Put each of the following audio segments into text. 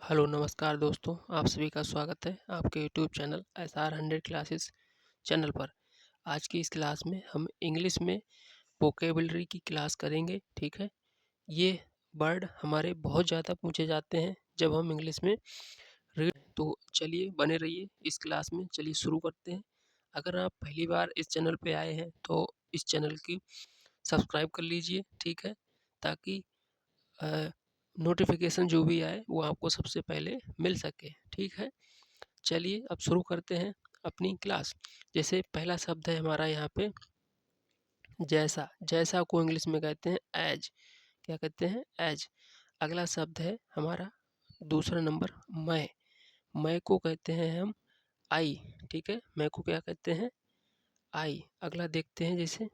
Hello नमस्कार दोस्तों, आप सभी का स्वागत है आपके YouTube channel SR100 classes channel पर। आज की इस क्लास में हम इंग्लिश में वोकेबलरी की क्लास करेंगे। ठीक है, ये वर्ड हमारे बहुत ज़्यादा पूछे जाते हैं जब हम इंग्लिश में रीड। तो चलिए बने रहिए इस क्लास में। चलिए शुरू करते हैं। अगर आप पहली बार इस चैनल पे आए हैं तो इस चैनल की सब्सक्राइब कर लीजिए। ठीक है, ताकि नोटिफिकेशन जो भी आए वो आपको सबसे पहले मिल सके। ठीक है, चलिए अब शुरू करते हैं अपनी क्लास। जैसे पहला शब्द है हमारा यहाँ पे जैसा। जैसा को इंग्लिश में कहते हैं एज। क्या कहते हैं? एज। अगला शब्द है हमारा दूसरा नंबर मैं। मैं को कहते हैं हम आई। ठीक है, मैं को क्या कहते हैं? आई। अगला देखते हैं जैसे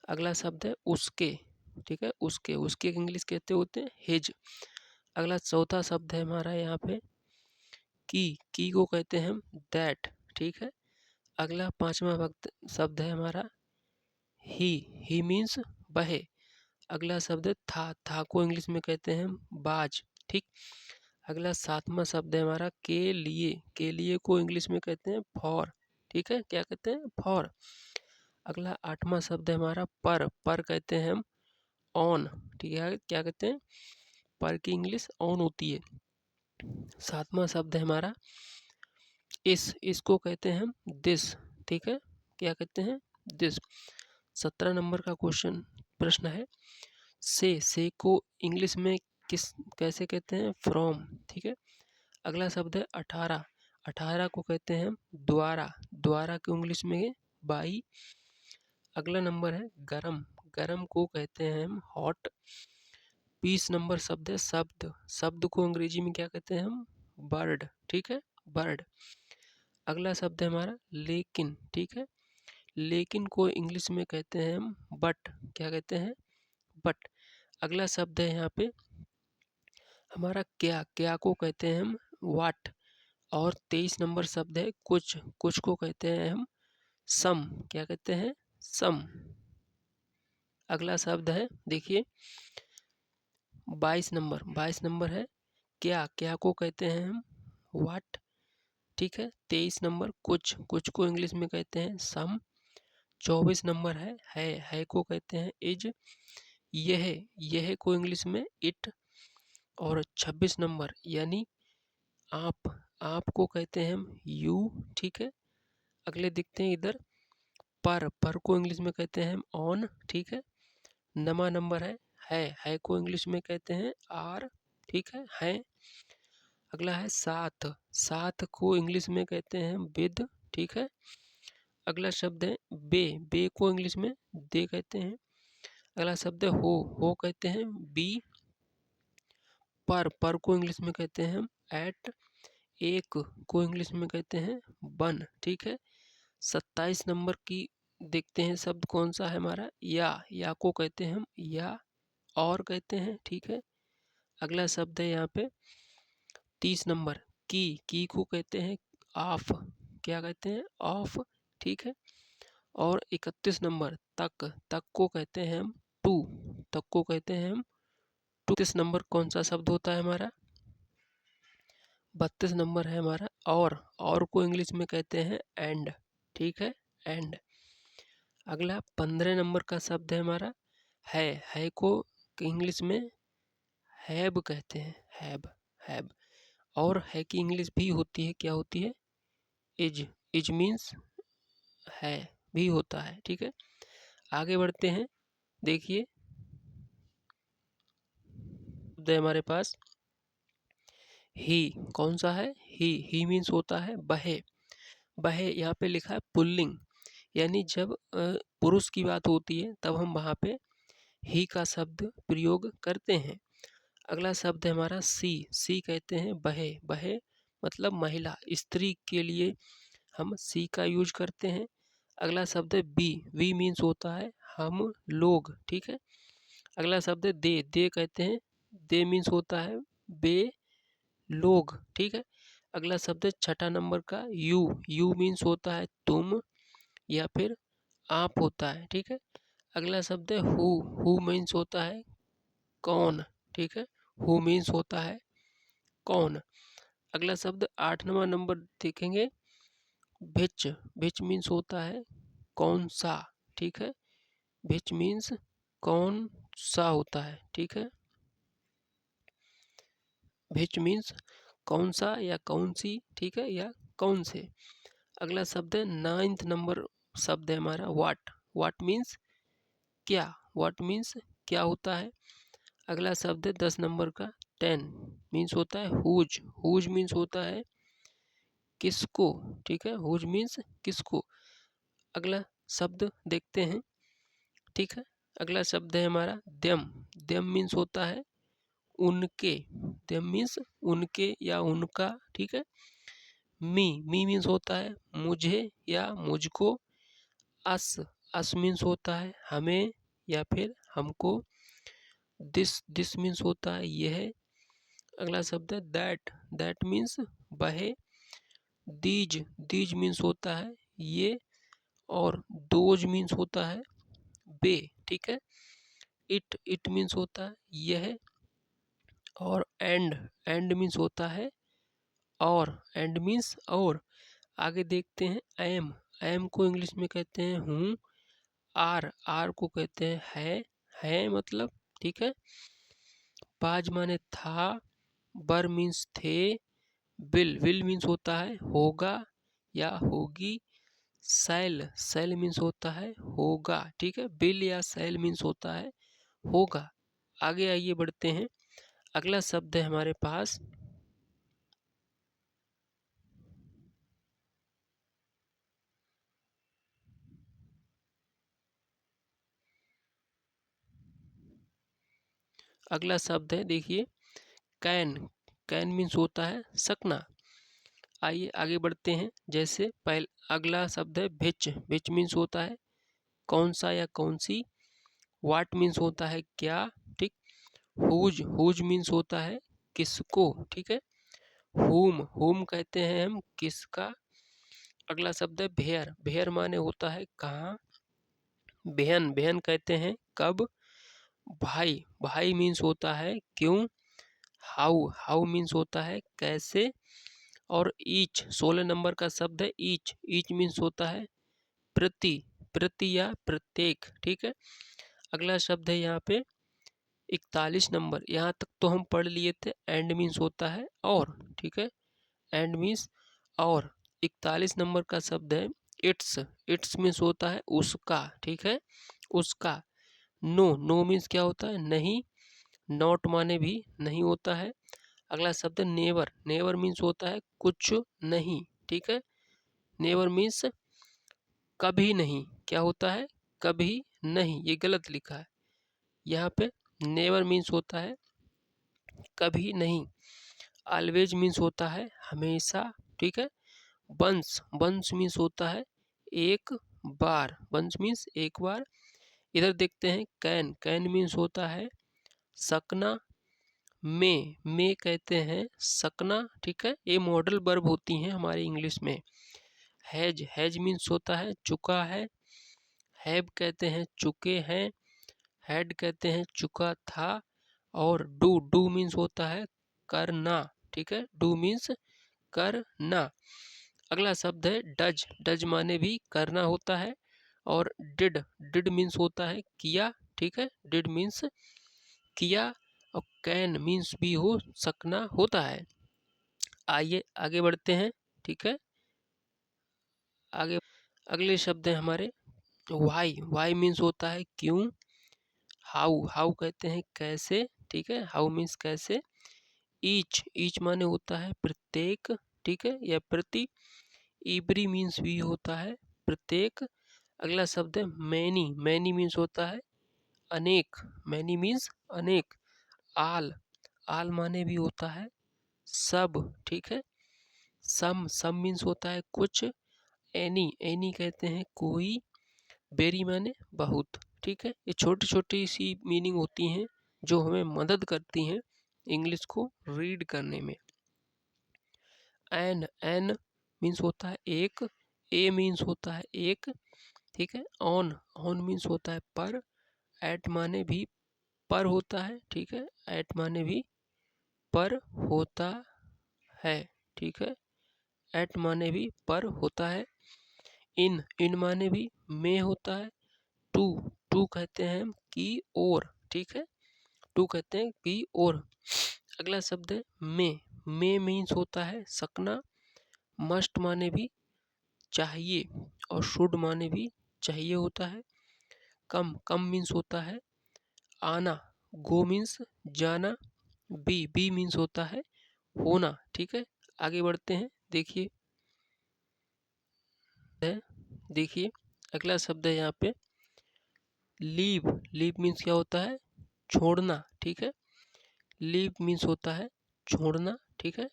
अगला शब्द है उसके। ठीक है, उसके। उसके इंग्लिश कहते होते हैं हिज। अगला चौथा शब्द है हमारा यहाँ पे की को कहते हैं हम दैट। ठीक है। अगला पांचवा वक्त शब्द है हमारा ही मीन्स वह। अगला शब्द है था को इंग्लिश में कहते हैं हम बाज। ठीक। अगला सातवां शब्द है हमारा के लिए को इंग्लिश में कहते हैं फॉर। ठीक है, क्या कहते हैं? फॉर। अगला आठवां शब्द है हमारा पर कहते हैं हम ऑन। ठीक है, क्या कहते हैं? पर की इंग्लिश ऑन होती है। सातवां शब्द है हमारा इसको कहते हैं हम दिस। ठीक है, क्या कहते हैं? दिस। 17 नंबर का प्रश्न है से को इंग्लिश में कैसे कहते हैं? फ्रॉम। ठीक है। अगला शब्द है 18। 18 को कहते हैं हम द्वारा। द्वारा को इंग्लिश में बाई। अगला नंबर है गरम। गरम को कहते हैं हम हॉट। 20 नंबर शब्द है शब्द। शब्द को अंग्रेजी में क्या कहते हैं हम? बर्ड। ठीक है, बर्ड। अगला शब्द है हमारा लेकिन। ठीक है, लेकिन को इंग्लिश में कहते हैं हम बट। क्या कहते हैं? बट। अगला शब्द है यहाँ पे हमारा क्या को कहते हैं हम वाट। और 23 नंबर शब्द है कुछ को कहते हैं हम सम। क्या कहते हैं? सम। अगला शब्द है देखिए 22 नंबर है क्या को कहते हैं हम वाट। ठीक है। 23 नंबर कुछ को इंग्लिश में कहते हैं सम। 24 नंबर है को कहते हैं इज। यह को इंग्लिश में इट। और 26 नंबर यानी आप को कहते हैं हम यू। ठीक है। अगले दिखते हैं इधर पर को इंग्लिश में कहते हैं हम ऑन। ठीक है। नमा नंबर है को इंग्लिश में कहते हैं आर। ठीक है। अगला है साथ को इंग्लिश में कहते हैं विद। ठीक है। अगला शब्द है बे को इंग्लिश में दे कहते हैं। अगला शब्द है हो कहते हैं बी। पर को इंग्लिश में कहते हैं हम एट। एक को इंग्लिश में कहते हैं बन। ठीक है। 27 नंबर की देखते हैं शब्द कौन सा है हमारा या को कहते हैं हम या और कहते हैं। ठीक है। अगला शब्द है यहाँ पे 30 नंबर की को कहते हैं ऑफ। क्या कहते हैं? ऑफ। ठीक है। और 31 नंबर तक को कहते हैं हम टू। तक को कहते हैं हम 32 नंबर कौन सा शब्द होता है हमारा? 32 नंबर है हमारा और को इंग्लिश में कहते हैं एंड। ठीक है, एंड। अगला 15 नंबर का शब्द है हमारा है को इंग्लिश में हैव कहते हैं। हैव। और है की इंग्लिश भी होती है, क्या होती है? इज मीन्स है भी होता है। ठीक है। आगे बढ़ते हैं। देखिए हमारे पास ही कौन सा है? ही मीन्स होता है बहे। बहे यहाँ पे लिखा है पुल्लिंग, यानी जब पुरुष की बात होती है तब हम वहाँ पे ही का शब्द प्रयोग करते हैं। अगला शब्द है हमारा सी कहते हैं बहे। बहे मतलब महिला, स्त्री के लिए हम सी का यूज करते हैं। अगला शब्द है वी मीन्स होता है हम लोग। ठीक है। अगला शब्द है दे कहते हैं दे मीन्स होता है बे लोग। ठीक है। अगला शब्द है छठा नंबर का यू मीन्स होता है तुम या फिर आप होता है। ठीक है। अगला शब्द है हु मीन्स होता है कौन, ठीक है। हु मीन्स होता है कौन। अगला शब्द 8वां नंबर देखेंगे, भिच। भिच मीन्स होता है कौन सा, ठीक है। भिच मीन्स कौन सा होता है, ठीक है। भिच मीन्स कौन सा या कौन सी, ठीक है, या कौन से। अगला शब्द है 9th नंबर शब्द है हमारा वाट। वाट मीन्स क्या। वाट मीन्स क्या होता है। अगला शब्द है 10 नंबर का 10 मीन्स होता है हुज। हुज मीन्स होता है किसको, ठीक है। हुज मीन्स किसको। अगला शब्द देखते हैं, ठीक है। अगला शब्द है हमारा देम। देम मीन्स होता है उनके। देम मीन्स उनके या उनका, ठीक है। मी मीन्स होता है मुझे या मुझको। अस, अस मीन्स होता है हमें या फिर हमको। दिस मीन्स होता है यह। अगला शब्द है दैट। दैट मीन्स वह। दीज मीन्स होता है ये। और दोज मीन्स होता है वे, ठीक है। इट मीन्स होता है यह। और एंड मीन्स होता है और। एंड मीन्स और। आगे देखते हैं एम। एम को इंग्लिश में कहते हैं हूँ। आर को कहते हैं है मतलब, ठीक है। बाज माने था। बर मीन्स थे। विल मीन्स होता है होगा या होगी। सेल मीन्स होता है होगा, ठीक है। विल या सेल मीन्स होता है होगा। आगे आइए बढ़ते हैं। अगला शब्द है हमारे पास अगला शब्द है देखिए कैन। कैन मीन्स होता है सकना। आइए आगे बढ़ते हैं। जैसे पहले अगला शब्द है भिच। भिच मीन्स होता है कौन सा या कौन सी। वाट मीन्स होता है क्या, ठीक। हुज मीन्स होता है किसको, ठीक है। हुम कहते हैं हम किसका। अगला शब्द है भेयर। भेयर माने होता है कहाँ। बेहन कहते हैं कब। भाई मीन्स होता है क्यों। हाउ मीन्स होता है कैसे। और ईच 16 नंबर का शब्द है ईच मीन्स होता है प्रति या प्रत्येक, ठीक है। अगला शब्द है यहाँ पे 41 नंबर। यहाँ तक तो हम पढ़ लिए थे। एंड मीन्स होता है और, ठीक है। एंड मीन्स और। 41 नंबर का शब्द है इट्स मीन्स होता है उसका, ठीक है, उसका। नो मीन्स क्या होता है नहीं। नॉट माने भी नहीं होता है। अगला शब्द नेवर। नेवर मीन्स होता है कुछ नहीं, ठीक है। नेवर मीन्स कभी नहीं। क्या होता है कभी नहीं, ये गलत लिखा है यहाँ पे। नेवर मीन्स होता है कभी नहीं। ऑलवेज मीन्स होता है हमेशा, ठीक है। वंस मीन्स होता है एक बार। वंस मीन्स एक बार। इधर देखते हैं कैन मीन्स होता है सकना। में कहते हैं सकना, ठीक है। ये मॉडल वर्ब होती हैं हमारी इंग्लिश में। हैज मीन्स होता है चुका है। हैव कहते हैं चुके हैं। हैड कहते हैं चुका था। और डू मीन्स होता है करना, ठीक है। डू मीन्स करना। अगला शब्द है डज माने भी करना होता है। और डिड मीन्स होता है किया, ठीक है। डिड मीन्स किया। और कैन मीन्स भी हो सकना होता है। आइए आगे बढ़ते हैं, ठीक है। आगे अगले शब्द हैं हमारे वाई मीन्स होता है क्यों। हाउ कहते हैं कैसे, ठीक है। हाउ मीन्स कैसे। ईच माने होता है प्रत्येक, ठीक है, या प्रति। एवरी मीन्स भी होता है प्रत्येक। अगला शब्द है मैनी मीन्स होता है अनेक। मैनी मीन्स अनेक। आल माने भी होता है सब, ठीक है। सम मीन्स होता है कुछ। एनी कहते हैं कोई। वेरी माने बहुत, ठीक है। ये छोटी छोटी सी मीनिंग होती हैं जो हमें मदद करती हैं इंग्लिश को रीड करने में। एन मीन्स होता है एक। ए मीन्स होता है एक, ठीक है। ऑन मीन्स होता है पर। एट माने भी पर होता है, ठीक है। एट माने भी पर होता है, ठीक है। एट माने भी पर होता है। इन माने भी में होता है। टू टू कहते हैं हम की ओर, ठीक है। टू कहते हैं की ओर। अगला शब्द है में मीन्स होता है सकना। मस्ट माने भी चाहिए और शुड माने भी चाहिए होता है। कम मीन्स होता है आना। गो मीन्स जाना। बी मीन्स होता है होना, ठीक है। आगे बढ़ते हैं, देखिए अगला शब्द है यहाँ पे लीव मीन्स क्या होता है छोड़ना, ठीक है। लीव मीन्स होता है छोड़ना, ठीक है।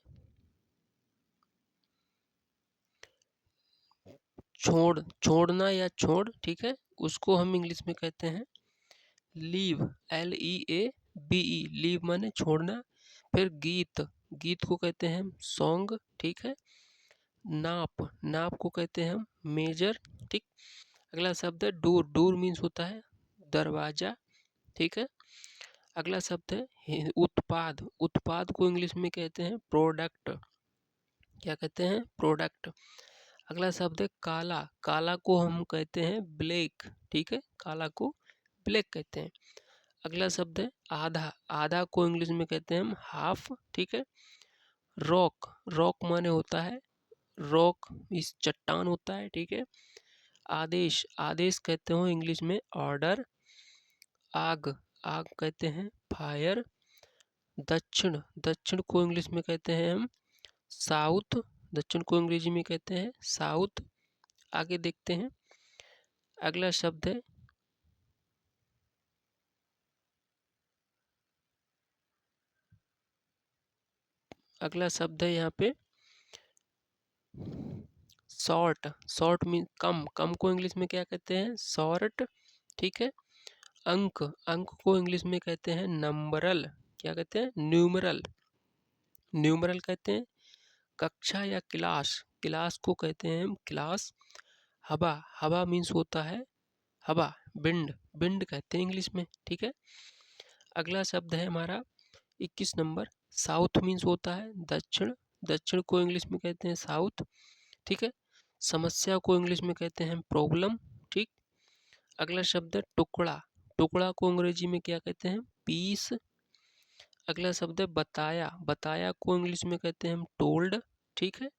छोड़ना या छोड़, ठीक है, उसको हम इंग्लिश में कहते हैं लीव, LEAVE। लीव माने छोड़ना। फिर गीत को कहते हैं हम सॉन्ग, ठीक है। नाप को कहते हैं हम मेजर, ठीक। अगला शब्द है डोर मीन्स होता है दरवाजा, ठीक है। अगला शब्द है उत्पाद को इंग्लिश में कहते हैं प्रोडक्ट, क्या कहते हैं प्रोडक्ट। अगला शब्द है काला को हम कहते हैं ब्लैक, ठीक है। काला को ब्लैक कहते हैं। अगला शब्द है आधा को इंग्लिश में कहते हैं हम हाफ, ठीक है। रॉक माने होता है रॉक इस चट्टान होता है, ठीक है। आदेश कहते हो इंग्लिश में ऑर्डर। आग कहते हैं फायर। दक्षिण को इंग्लिश में कहते हैं हम साउथ। दक्षिण को अंग्रेजी में कहते हैं साउथ। आगे देखते हैं, अगला शब्द है यहाँ पे शॉर्ट मीन कम को इंग्लिश में क्या कहते हैं शॉर्ट, ठीक है। अंक को इंग्लिश में कहते हैं नंबरल, क्या कहते हैं न्यूमरल कहते हैं। कक्षा या क्लास को कहते हैं हम क्लास। हवा मीन्स होता है हवा। बिंड कहते हैं इंग्लिश में, ठीक है। अगला शब्द है हमारा 21 नंबर साउथ मीन्स होता है दक्षिण को इंग्लिश में कहते हैं साउथ, ठीक है। समस्या को इंग्लिश में कहते हैं प्रॉब्लम, ठीक। अगला शब्द है टुकड़ा को अंग्रेजी में क्या कहते हैं पीस। अगला शब्द है बताया को इंग्लिश में कहते हैं हम टोल्ड, ठीक है।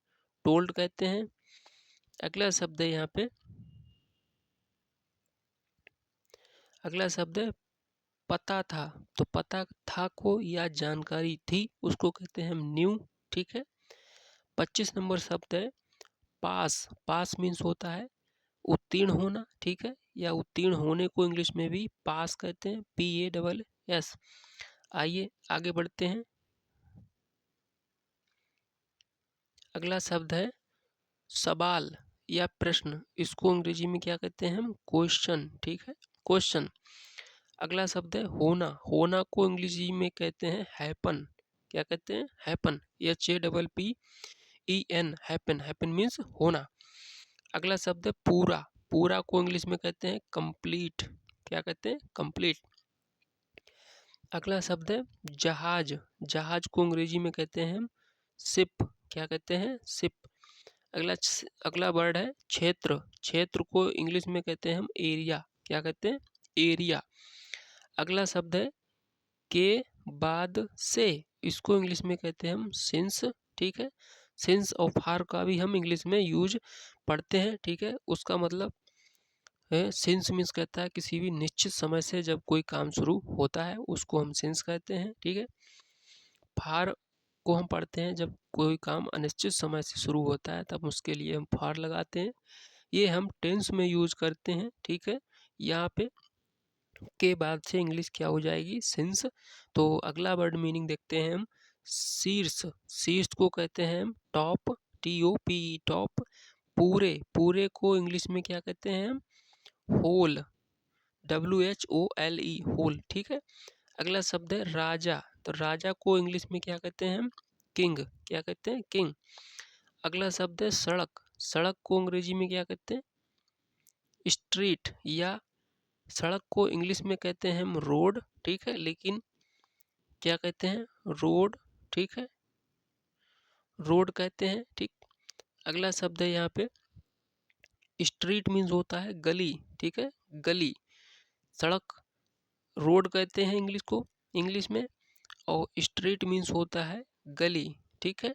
टोल्ड कहते हैं। अगला शब्द है यहाँ पे अगला शब्द है पता था, तो पता था को या जानकारी थी उसको कहते हैं हम न्यू, ठीक है। 25 नंबर शब्द है पास मीन्स होता है उत्तीर्ण होना, ठीक है। या उत्तीर्ण होने को इंग्लिश में भी पास कहते हैं PASS। आइए आगे बढ़ते हैं, अगला शब्द है सवाल या प्रश्न, इसको अंग्रेजी में क्या कहते हैं हम क्वेश्चन, ठीक है क्वेश्चन। अगला शब्द है होना को अंग्रेजी में कहते हैं हैपन, क्या कहते हैं हैपन HAPPEN हैपन मीन्स होना। अगला शब्द है पूरा को इंग्लिश में कहते हैं कंप्लीट, क्या कहते हैं कंप्लीट। अगला शब्द है जहाज को अंग्रेजी में कहते हैं हम शिप, क्या कहते हैं शिप। अगला वर्ड है क्षेत्र को इंग्लिश में कहते हैं हम एरिया, क्या कहते हैं एरिया। अगला शब्द है के बाद से, इसको इंग्लिश में कहते हैं हम सिंस, ठीक है। सिंस और फार का भी हम इंग्लिश में यूज पढ़ते हैं, ठीक है। उसका मतलब है सिंस मीन्स कहता है किसी भी निश्चित समय से जब कोई काम शुरू होता है उसको हम सिंस कहते हैं, ठीक है। फार को हम पढ़ते हैं जब कोई काम अनिश्चित समय से शुरू होता है तब उसके लिए हम फार लगाते हैं। ये हम टेंस में यूज करते हैं, ठीक है। यहाँ पे के बाद से इंग्लिश क्या हो जाएगी सिंस। तो अगला वर्ड मीनिंग देखते हैं हम शीर्ष को कहते हैं हम टॉप TOP टॉप। पूरे को इंग्लिश में क्या कहते हैं हम होल WHOLE होल, ठीक है। अगला शब्द है राजा, तो राजा को इंग्लिश में क्या कहते हैं हम किंग, क्या कहते हैं किंग। अगला शब्द है सड़क को अंग्रेजी में क्या कहते हैं स्ट्रीट या सड़क को इंग्लिश में कहते हैं हम रोड, ठीक है, लेकिन क्या कहते हैं, रोड, ठीक है, रोड कहते हैं, ठीक। अगला शब्द है यहाँ पे स्ट्रीट, मीन्स होता है गली, ठीक है, गली। सड़क रोड कहते हैं इंग्लिश को, इंग्लिश में, और स्ट्रीट मीन्स होता है गली, ठीक है।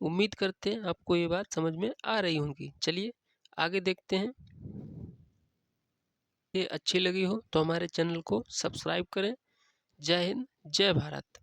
उम्मीद करते हैं आपको ये बात समझ में आ रही होगी। चलिए आगे देखते हैं। ये अच्छी लगी हो तो हमारे चैनल को सब्सक्राइब करें। जय हिंद, जय भारत।